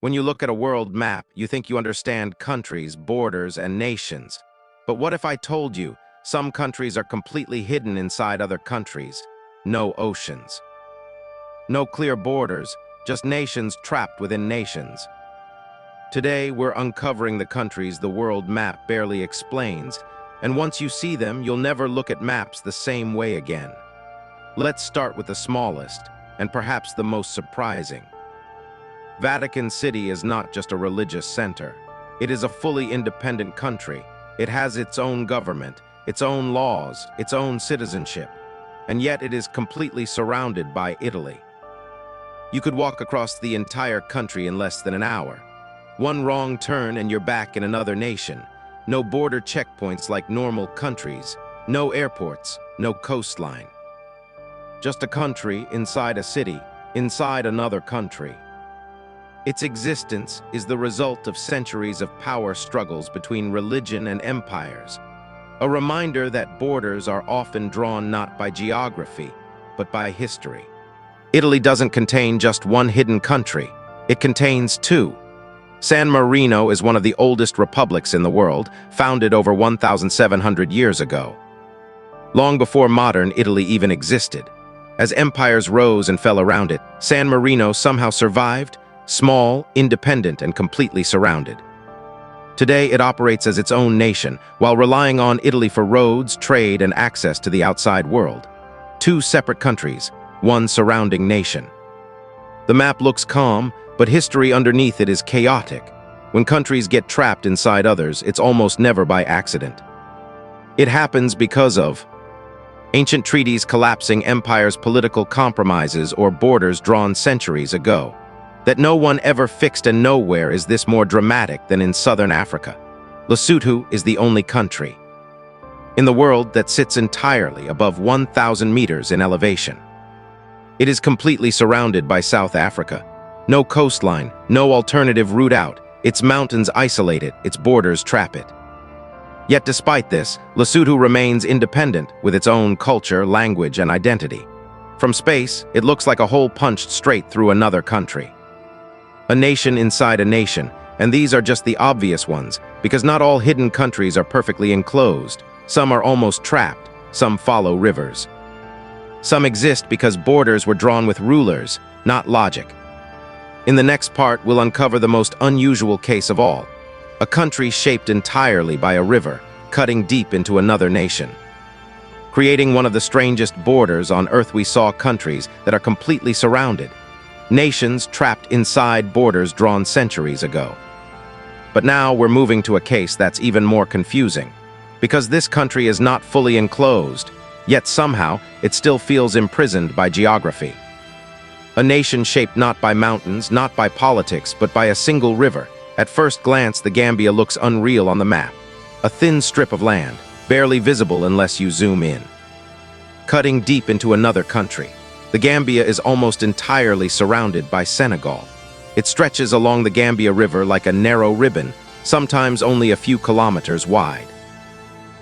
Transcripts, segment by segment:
When you look at a world map, you think you understand countries, borders, and nations. But what if I told you some countries are completely hidden inside other countries? No oceans. No clear borders, just nations trapped within nations. Today, we're uncovering the countries the world map barely explains, and once you see them, you'll never look at maps the same way again. Let's start with the smallest, and perhaps the most surprising. Vatican City is not just a religious center. It is a fully independent country. It has its own government, its own laws, its own citizenship, and yet it is completely surrounded by Italy. You could walk across the entire country in less than an hour. One wrong turn and you're back in another nation. No border checkpoints like normal countries, no airports, no coastline. Just a country inside a city, inside another country. Its existence is the result of centuries of power struggles between religion and empires. A reminder that borders are often drawn not by geography, but by history. Italy doesn't contain just one hidden country. It contains two. San Marino is one of the oldest republics in the world, founded over 1,700 years ago. Long before modern Italy even existed. As empires rose and fell around it, San Marino somehow survived, small, independent, and completely surrounded. Today, it operates as its own nation, while relying on Italy for roads, trade, and access to the outside world. Two separate countries, one surrounding nation. The map looks calm, but history underneath it is chaotic. When countries get trapped inside others, it's almost never by accident. It happens because of ancient treaties collapsing empires' political compromises or borders drawn centuries ago. That no one ever fixed, and nowhere is this more dramatic than in southern Africa. Lesotho is the only country in the world that sits entirely above 1,000 meters in elevation. It is completely surrounded by South Africa. No coastline, no alternative route out. Its mountains isolate it, its borders trap it. Yet despite this, Lesotho remains independent with its own culture, language, and identity. From space, it looks like a hole punched straight through another country. A nation inside a nation, and these are just the obvious ones, because not all hidden countries are perfectly enclosed. Some are almost trapped, some follow rivers. Some exist because borders were drawn with rulers, not logic. In the next part, we'll uncover the most unusual case of all. A country shaped entirely by a river, cutting deep into another nation. Creating one of the strangest borders on Earth. We saw countries that are completely surrounded. Nations trapped inside borders drawn centuries ago. But now we're moving to a case that's even more confusing. Because this country is not fully enclosed, yet somehow it still feels imprisoned by geography. A nation shaped not by mountains, not by politics, but by a single river. At first glance, the Gambia looks unreal on the map. A thin strip of land, barely visible unless you zoom in. Cutting deep into another country. The Gambia is almost entirely surrounded by Senegal. It stretches along the Gambia River like a narrow ribbon, sometimes only a few kilometers wide.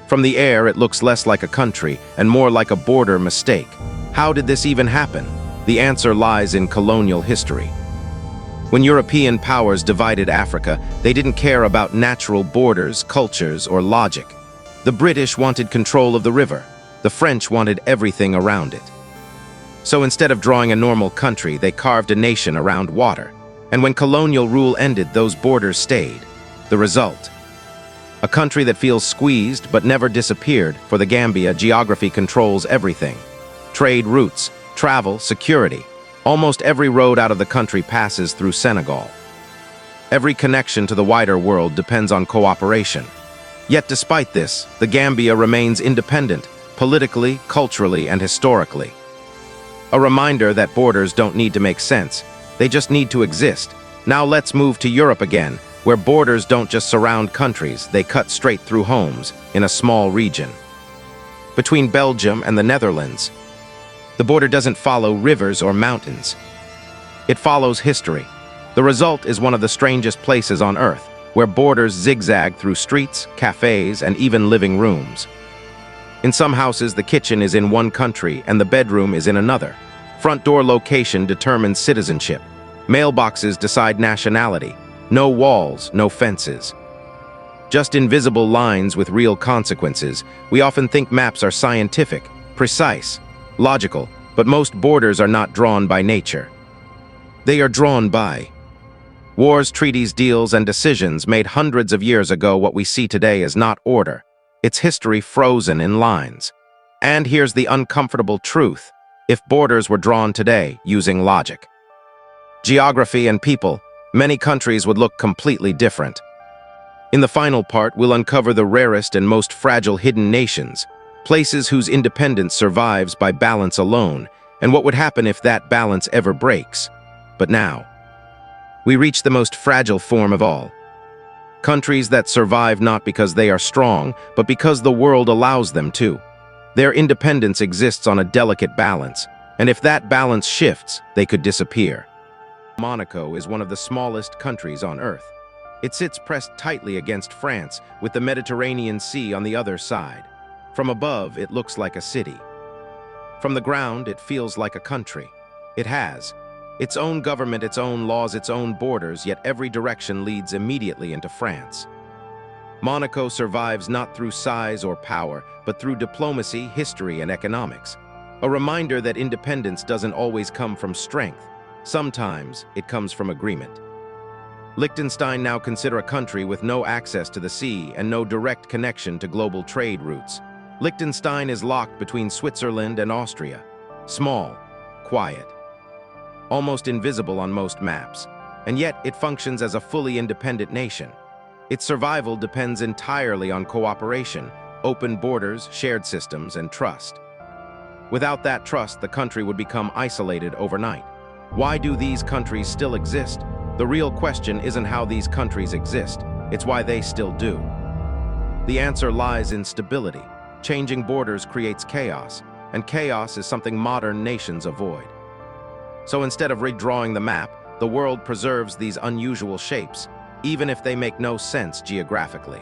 From the air, it looks less like a country and more like a border mistake. How did this even happen? The answer lies in colonial history. When European powers divided Africa, they didn't care about natural borders, cultures, or logic. The British wanted control of the river. The French wanted everything around it. So instead of drawing a normal country, they carved a nation around water. And when colonial rule ended, those borders stayed. The result? A country that feels squeezed but never disappeared. For the Gambia, geography controls everything. Trade routes, travel, security. Almost every road out of the country passes through Senegal. Every connection to the wider world depends on cooperation. Yet despite this, the Gambia remains independent, politically, culturally, and historically. A reminder that borders don't need to make sense, they just need to exist. Now let's move to Europe again, where borders don't just surround countries, they cut straight through homes in a small region. Between Belgium and the Netherlands, the border doesn't follow rivers or mountains. It follows history. The result is one of the strangest places on Earth, where borders zigzag through streets, cafes, and even living rooms. In some houses, the kitchen is in one country and the bedroom is in another. Front door location determines citizenship. Mailboxes decide nationality. No walls, no fences. Just invisible lines with real consequences. We often think maps are scientific, precise, logical, but most borders are not drawn by nature. They are drawn by wars, treaties, deals, and decisions made hundreds of years ago. What we see today is not order. It's history frozen in lines. And here's the uncomfortable truth. If borders were drawn today using logic, geography, and people, many countries would look completely different. In the final part, we'll uncover the rarest and most fragile hidden nations, places whose independence survives by balance alone, and what would happen if that balance ever breaks. But now, we reach the most fragile form of all. Countries that survive not because they are strong, but because the world allows them to. Their independence exists on a delicate balance, and if that balance shifts, they could disappear. Monaco is one of the smallest countries on Earth. It sits pressed tightly against France, with the Mediterranean Sea on the other side. From above, it looks like a city. From the ground, it feels like a country. It has its own government, its own laws, its own borders, yet every direction leads immediately into France. Monaco survives not through size or power, but through diplomacy, history, and economics. A reminder that independence doesn't always come from strength. Sometimes it comes from agreement. Liechtenstein, now consider a country with no access to the sea and no direct connection to global trade routes. Liechtenstein is locked between Switzerland and Austria. Small, quiet, almost invisible on most maps, and yet it functions as a fully independent nation. Its survival depends entirely on cooperation, open borders, shared systems, and trust. Without that trust, the country would become isolated overnight. Why do these countries still exist? The real question isn't how these countries exist, it's why they still do. The answer lies in stability. Changing borders creates chaos, and chaos is something modern nations avoid. So instead of redrawing the map, the world preserves these unusual shapes, even if they make no sense geographically.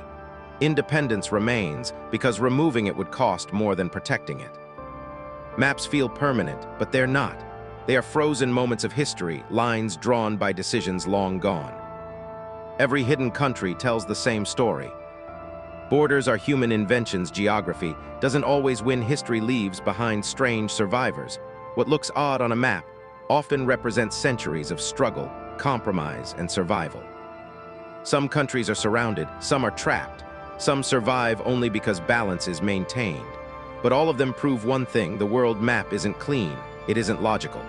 Independence remains because removing it would cost more than protecting it. Maps feel permanent, but they're not. They are frozen moments of history, lines drawn by decisions long gone. Every hidden country tells the same story. Borders are human inventions. Geography doesn't always win. History leaves behind strange survivors. What looks odd on a map often represents centuries of struggle, compromise, and survival. Some countries are surrounded, some are trapped, some survive only because balance is maintained. But all of them prove one thing: the world map isn't clean, it isn't logical.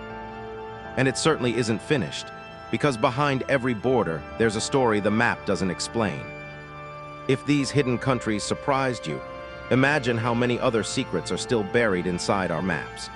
And it certainly isn't finished, because behind every border, there's a story the map doesn't explain. If these hidden countries surprised you, imagine how many other secrets are still buried inside our maps.